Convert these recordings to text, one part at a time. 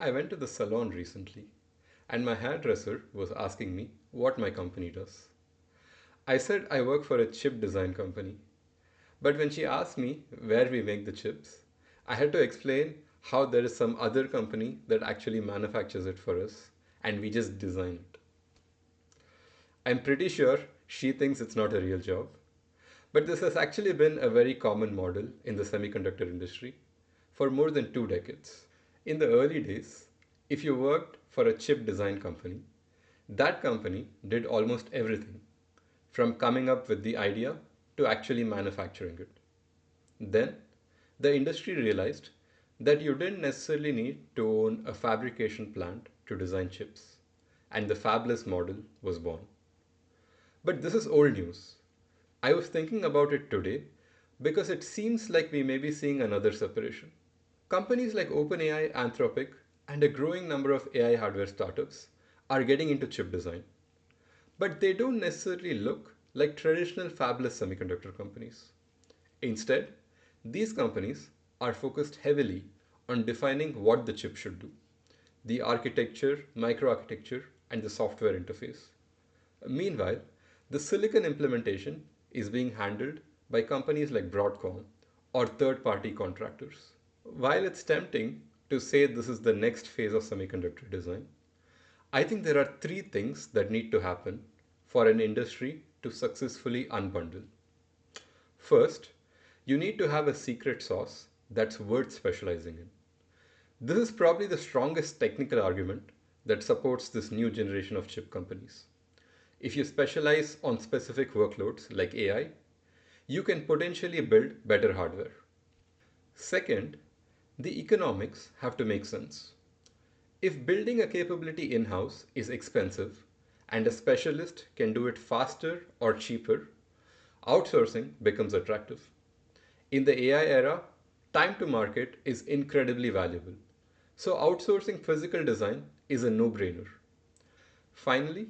I went to the salon recently and my hairdresser was asking me what my company does. I said I work for a chip design company. But when she asked me where we make the chips, I had to explain how there is some other company that actually manufactures it for us and we just design it. I'm pretty sure she thinks it's not a real job. But this has actually been a very common model in the semiconductor industry for more than 2 decades. In the early days, if you worked for a chip design company, that company did almost everything from coming up with the idea to actually manufacturing it. Then, the industry realized that you didn't necessarily need to own a fabrication plant to design chips, and the fabless model was born. But this is old news. I was thinking about it today because it seems like we may be seeing another separation. Companies like OpenAI, Anthropic, and a growing number of AI hardware startups are getting into chip design, but they don't necessarily look like traditional fabless semiconductor companies. Instead, these companies are focused heavily on defining what the chip should do, the architecture, microarchitecture, and the software interface. Meanwhile, the silicon implementation is being handled by companies like Broadcom or third party contractors. While it's tempting to say this is the next phase of semiconductor design, I think there are three things that need to happen for an industry to successfully unbundle. First, you need to have a secret sauce that's worth specializing in. This is probably the strongest technical argument that supports this new generation of chip companies. If you specialize on specific workloads like AI, you can potentially build better hardware. Second, the economics have to make sense. If building a capability in house is expensive and a specialist can do it faster or cheaper, outsourcing becomes attractive. In the AI era, time to market is incredibly valuable. So, outsourcing physical design is a no brainer. Finally,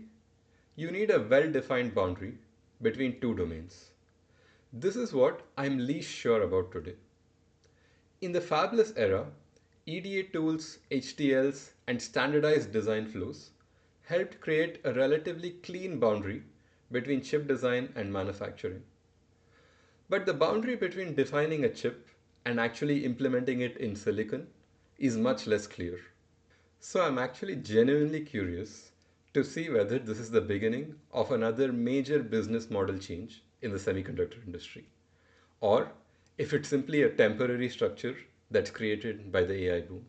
you need a well defined boundary between two domains. This is what I'm least sure about today. In the fabless era, EDA tools, HTLs, and standardized design flows helped create a relatively clean boundary between chip design and manufacturing. But the boundary between defining a chip and actually implementing it in silicon is much less clear. So I'm actually genuinely curious to see whether this is the beginning of another major business model change in the semiconductor industry, or if it's simply a temporary structure that's created by the AI boom.